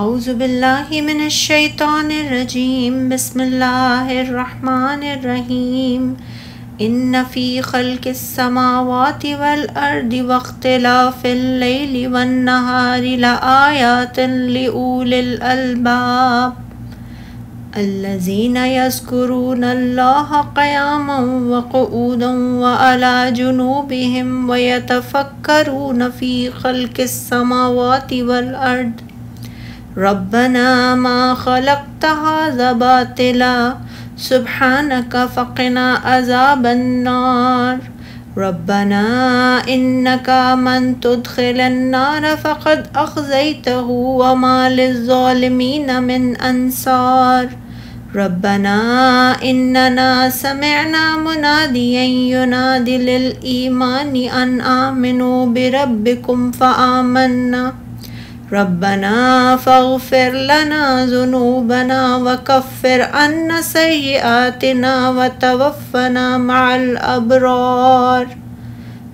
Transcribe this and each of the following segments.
اعوذ باللہ من الشیطان الرجیم بسم اللہ الرحمن الرحیم ان فی خلق السماوات والارض واختلاف اللیل والنہار لآیات لأولی الالباب الذین یذکرون اللہ قیاما وقعودا وعلی جنوبہم ویتفکرون فی خلق السماوات والارض ربنا ما خلقت هذا باطلا سبحانك فقنا عذاب النار ربنا إنك من تدخل النار فقد أخزيته وما للظالمين من أنصار ربنا إننا سمعنا مناديا ينادي للإيمان أن آمنوا بربكم فآمنا ربنا فاغفر لنا ذنوبنا وكفر عنا سيئاتنا وتوفنا مع الأبرار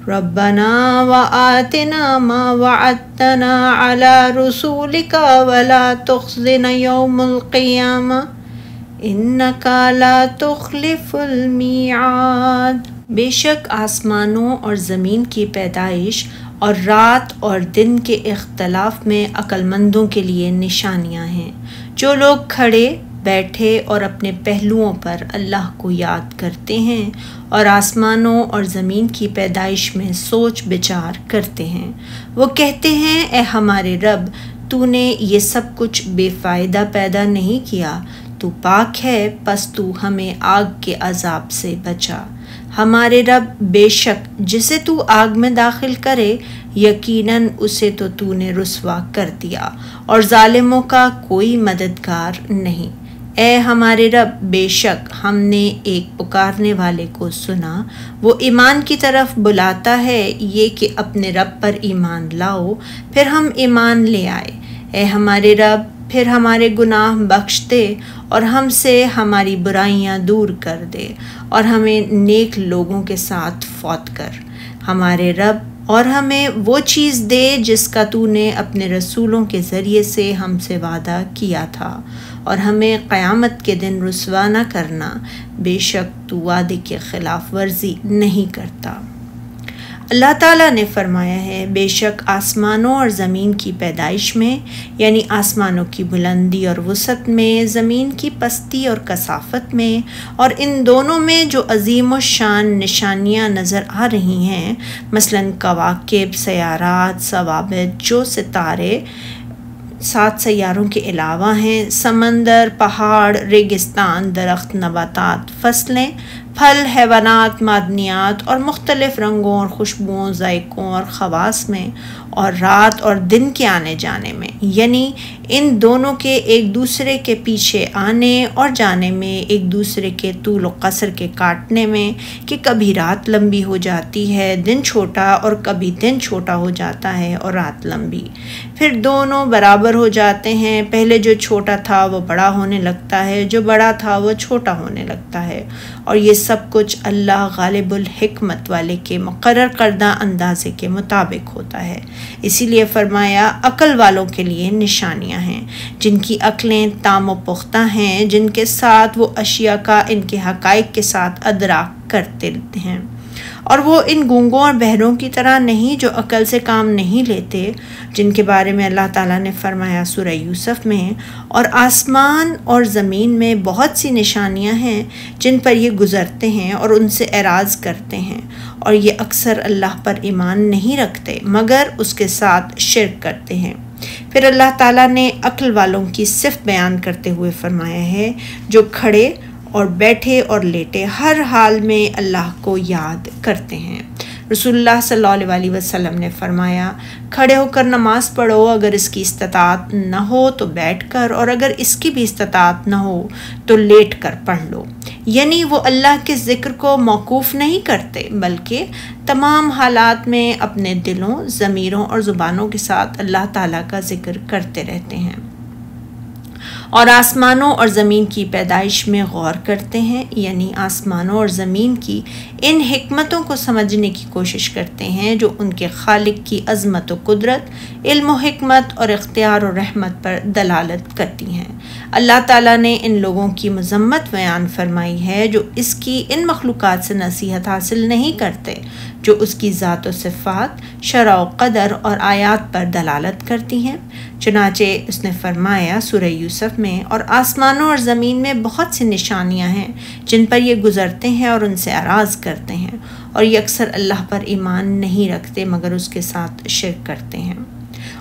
ربنا وآتنا ما وعدتنا على رسولك ولا تخزنا يوم القيامة إنك لا تخلف الميعاد۔ بے شک آسمانوں اور زمین کی پیدائش اور رات اور دن کے اختلاف میں عقل مندوں کے لیے نشانیاں ہیں۔ جو لوگ کھڑے بیٹھے اور اپنے پہلوؤں پر اللہ کو یاد کرتے ہیں اور آسمانوں اور زمین کی پیدائش میں سوچ بچار کرتے ہیں، وہ کہتے ہیں اے ہمارے رب، تو نے یہ سب کچھ بے فائدہ پیدا نہیں کیا، تو پاک ہے، پس تو ہمیں آگ کے عذاب سے بچا۔ ہمارے رب، بے شک جسے تو آگ میں داخل کرے یقیناً اسے تو نے رسوا کر دیا، اور ظالموں کا کوئی مددگار نہیں۔ اے ہمارے رب، بے شک ہم نے ایک پکارنے والے کو سنا، وہ ایمان کی طرف بلاتا ہے، یہ کہ اپنے رب پر ایمان لاؤ، پھر ہم ایمان لے آئے۔ اے ہمارے رب، پھر ہمارے گناہ بخش دے اور ہم سے ہماری برائیاں دور کر دے، اور ہمیں نیک لوگوں کے ساتھ فوت کر۔ ہمارے رب، اور ہمیں وہ چیز دے جس کا تو نے اپنے رسولوں کے ذریعے سے ہم سے وعدہ کیا تھا، اور ہمیں قیامت کے دن رسوا نہ کرنا، بے شک تو وعدے کی خلاف ورزی نہیں کرتا۔ اللہ تعالیٰ نے فرمایا ہے، بے شک آسمانوں اور زمین کی پیدائش میں، یعنی آسمانوں کی بلندی اور وسعت میں، زمین کی پستی اور کثافت میں، اور ان دونوں میں جو عظیم و شان نشانیاں نظر آ رہی ہیں، مثلاً کواکب، سیارات، ثوابت، جو ستارے 7 سیاروں کے علاوہ ہیں، سمندر، پہاڑ، ریگستان، درخت، نباتات، فصلیں، پھل، حیوانات، معدنیات، اور مختلف رنگوں اور خوشبوؤں، ذائقوں اور خواص میں، اور رات اور دن کے آنے جانے میں، یعنی ان دونوں کے ایک دوسرے کے پیچھے آنے اور جانے میں، ایک دوسرے کے طول و قصر کے کاٹنے میں، کہ کبھی رات لمبی ہو جاتی ہے، دن چھوٹا، اور کبھی دن چھوٹا ہو جاتا ہے اور رات لمبی، پھر دونوں برابر ہو جاتے ہیں۔ پہلے جو چھوٹا تھا وہ بڑا ہونے لگتا ہے، جو بڑا تھا وہ چھوٹا ہونے لگتا ہے، اور یہ سب کچھ اللہ غالب الحکمت والے کے مقرر کردہ اندازے کے مطابق ہوتا ہے۔ اسی لیے فرمایا عقل والوں کے لیے نشانیاں ہیں، جن کی عقلیں تام و پختہ ہیں، جن کے ساتھ وہ اشیاء کا ان کے حقائق کے ساتھ ادراک کرتے ہیں، اور وہ ان گونگوں اور بہروں کی طرح نہیں جو عقل سے کام نہیں لیتے، جن کے بارے میں اللہ تعالیٰ نے فرمایا سورہ یوسف میں، اور آسمان اور زمین میں بہت سی نشانیاں ہیں جن پر یہ گزرتے ہیں اور ان سے اعراض کرتے ہیں، اور یہ اکثر اللہ پر ایمان نہیں رکھتے مگر اس کے ساتھ شرک کرتے ہیں۔ پھر اللہ تعالیٰ نے عقل والوں کی صفت بیان کرتے ہوئے فرمایا ہے، جو کھڑے اور بیٹھے اور لیٹے ہر حال میں اللہ کو یاد کرتے ہیں۔ رسول اللہ صلی اللہ علیہ وسلم نے فرمایا، کھڑے ہو کر نماز پڑھو، اگر اس کی استطاعت نہ ہو تو بیٹھ کر، اور اگر اس کی بھی استطاعت نہ ہو تو لیٹ کر پڑھ لو۔ یعنی وہ اللہ کے ذکر کو موقوف نہیں کرتے، بلکہ تمام حالات میں اپنے دلوں، ضمیروں اور زبانوں کے ساتھ اللہ تعالیٰ کا ذکر کرتے رہتے ہیں۔ اور آسمانوں اور زمین کی پیدائش میں غور کرتے ہیں، یعنی آسمانوں اور زمین کی ان حکمتوں کو سمجھنے کی کوشش کرتے ہیں جو ان کے خالق کی عظمت و قدرت، علم و حکمت اور اختیار و رحمت پر دلالت کرتی ہیں۔ اللہ تعالیٰ نے ان لوگوں کی مذمت بیان فرمائی ہے جو اس کی ان مخلوقات سے نصیحت حاصل نہیں کرتے جو اس کی ذات و صفات، شرع و قدر اور آیات پر دلالت کرتی ہیں۔ چنانچہ اس نے فرمایا سورہ یوسف میں، اور آسمانوں اور زمین میں بہت سی نشانیاں ہیں جن پر یہ گزرتے ہیں اور ان سے اعراض کرتے ہیں، اور یہ اکثر اللہ پر ایمان نہیں رکھتے مگر اس کے ساتھ شرک کرتے ہیں۔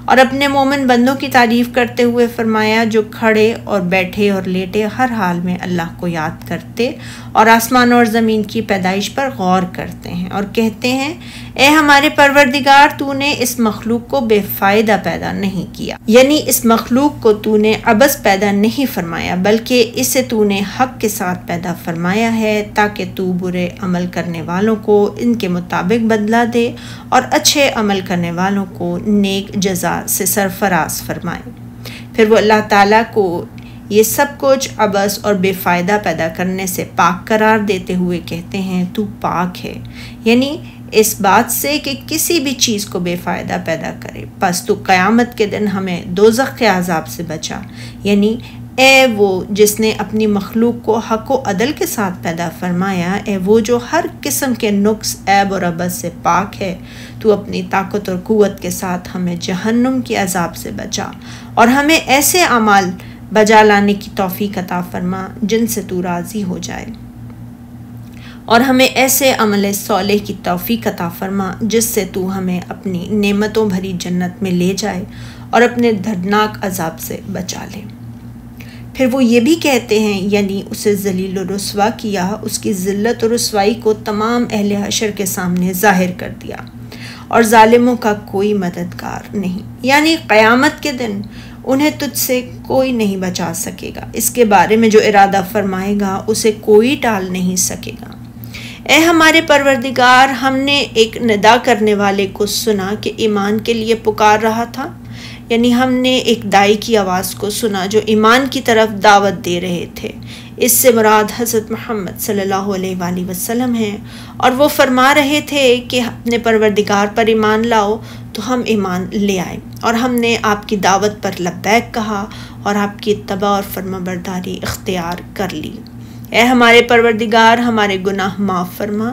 اور اپنے مومن بندوں کی تعریف کرتے ہوئے فرمایا جو کھڑے اور بیٹھے اور لیٹے ہر حال میں اللہ کو یاد کرتے اور آسمانوں اور زمین کی پیدائش پر غور کرتے ہیں اور کہتے ہیں اے ہمارے پروردگار، تو نے اس مخلوق کو بے فائدہ پیدا نہیں کیا، یعنی اس مخلوق کو تو نے عبث پیدا نہیں فرمایا بلکہ اسے تو نے حق کے ساتھ پیدا فرمایا ہے تاکہ تو برے عمل کرنے والوں کو ان کے مطابق بدلہ دے اور اچھے عمل کرنے والوں کو نیک جزا سے سرفراز فرمائے۔ پھر وہ اللہ تعالیٰ کو یہ سب کچھ عبث اور بے فائدہ پیدا کرنے سے پاک قرار دیتے ہوئے کہتے ہیں تو پاک ہے، یعنی اس بات سے کہ کسی بھی چیز کو بے فائدہ پیدا کرے، پس تو قیامت کے دن ہمیں دوزخ کے عذاب سے بچا، یعنی اے وہ جس نے اپنی مخلوق کو حق و عدل کے ساتھ پیدا فرمایا، اے وہ جو ہر قسم کے نقص، عیب اور عبث سے پاک ہے، تو اپنی طاقت اور قوت کے ساتھ ہمیں جہنم کے عذاب سے بچا اور ہمیں ایسے اعمال بجا لانے کی توفیق عطا فرما جن سے تو راضی ہو جائے، اور ہمیں ایسے عمل صالح کی توفیق عطا فرما جس سے تو ہمیں اپنی نعمتوں بھری جنت میں لے جائے اور اپنے دردناک عذاب سے بچا لے۔ پھر وہ یہ بھی کہتے ہیں، یعنی اسے ذلیل و رسوا کیا، اس کی ذلت و رسوائی کو تمام اہل حشر کے سامنے ظاہر کر دیا، اور ظالموں کا کوئی مددگار نہیں، یعنی قیامت کے دن انہیں تجھ سے کوئی نہیں بچا سکے گا، اس کے بارے میں جو ارادہ فرمائے گا اسے کوئی ٹال نہیں سکے گا۔ اے ہمارے پروردگار، ہم نے ایک ندا کرنے والے کو سنا کہ ایمان کے لیے پکار رہا تھا، یعنی ہم نے ایک دائی کی آواز کو سنا جو ایمان کی طرف دعوت دے رہے تھے، اس سے مراد حضرت محمد صلی اللہ علیہ وآلہ وسلم ہیں، اور وہ فرما رہے تھے کہ اپنے پروردگار پر ایمان لاؤ، تو ہم ایمان لے آئے اور ہم نے آپ کی دعوت پر لبیک کہا اور آپ کی اتباع اور فرما برداری اختیار کر لی۔ اے ہمارے پروردگار، ہمارے گناہ معاف فرما،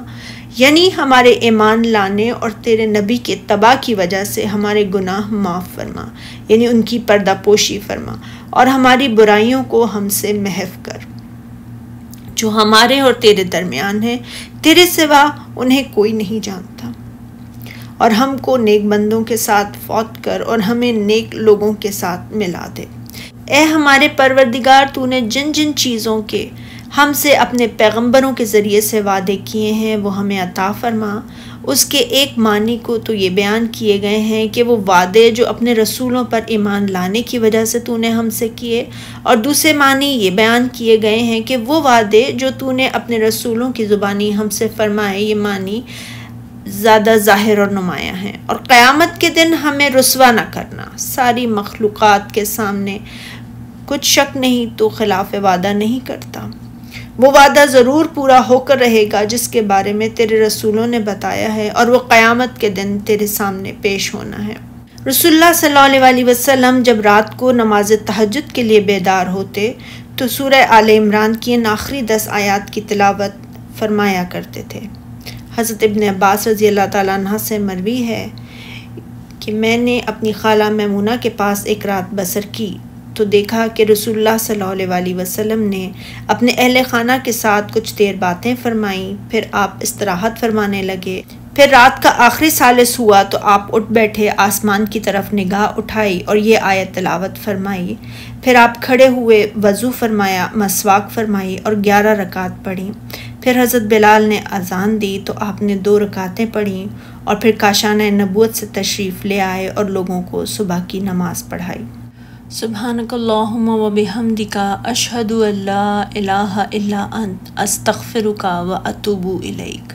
یعنی ہمارے ایمان لانے اور تیرے نبی کے اتباع کی وجہ سے ہمارے گناہ معاف فرما، یعنی ان کی پردہ پوشی فرما، اور ہماری برائیوں کو ہم سے محو کر جو ہمارے اور تیرے درمیان ہیں، تیرے سوا انہیں کوئی نہیں جانتا، اور ہم کو نیک بندوں کے ساتھ فوت کر اور ہمیں نیک لوگوں کے ساتھ ملا دے۔ اے ہمارے پروردگار، تو نے جن جن چیزوں کے ہم سے اپنے پیغمبروں کے ذریعے سے وعدے کیے ہیں وہ ہمیں عطا فرما۔ اس کے ایک معنی کو تو یہ بیان کیے گئے ہیں کہ وہ وعدے جو اپنے رسولوں پر ایمان لانے کی وجہ سے تو نے ہم سے کیے، اور دوسرے معنی یہ بیان کیے گئے ہیں کہ وہ وعدے جو تو نے اپنے رسولوں کی زبانی ہم سے فرمائے، یہ معنی زیادہ ظاہر اور نمایاں ہیں۔ اور قیامت کے دن ہمیں رسوا نہ کرنا، ساری مخلوقات کے سامنے کچھ شک نہیں تو خلاف وعدہ نہیں کرتا، وہ وعدہ ضرور پورا ہو کر رہے گا جس کے بارے میں تیرے رسولوں نے بتایا ہے، اور وہ قیامت کے دن تیرے سامنے پیش ہونا ہے۔ رسول اللہ صلی اللہ علیہ وآلہ وسلم جب رات کو نماز تہجد کے لیے بیدار ہوتے تو سورہ آل عمران کی ان آخری 10 آیات کی تلاوت فرمایا کرتے تھے۔ حضرت ابن عباس رضی اللہ تعالیٰ عنہ سے مروی ہے کہ میں نے اپنی خالہ میمونہ کے پاس ایک رات بسر کی تو دیکھا کہ رسول اللہ صلی اللہ علیہ وآلہ وسلم نے اپنے اہل خانہ کے ساتھ کچھ دیر باتیں فرمائیں، پھر آپ استراحت فرمانے لگے۔ پھر رات کا آخری ثالث ہوا تو آپ اٹھ بیٹھے، آسمان کی طرف نگاہ اٹھائی اور یہ آیت تلاوت فرمائی۔ پھر آپ کھڑے ہوئے، وضو فرمایا، مسواک فرمائی اور 11 رکعت پڑھیں۔ پھر حضرت بلال نے اذان دی تو آپ نے 2 رکعتیں پڑھیں، اور پھر کاشانہ نبوت سے تشریف لے آئے اور لوگوں کو صبح کی نماز پڑھائی۔ سبحانک اللہم و بحمدک، اشہد ان لا الہ الا انت، استغفرک و اتوب الیک۔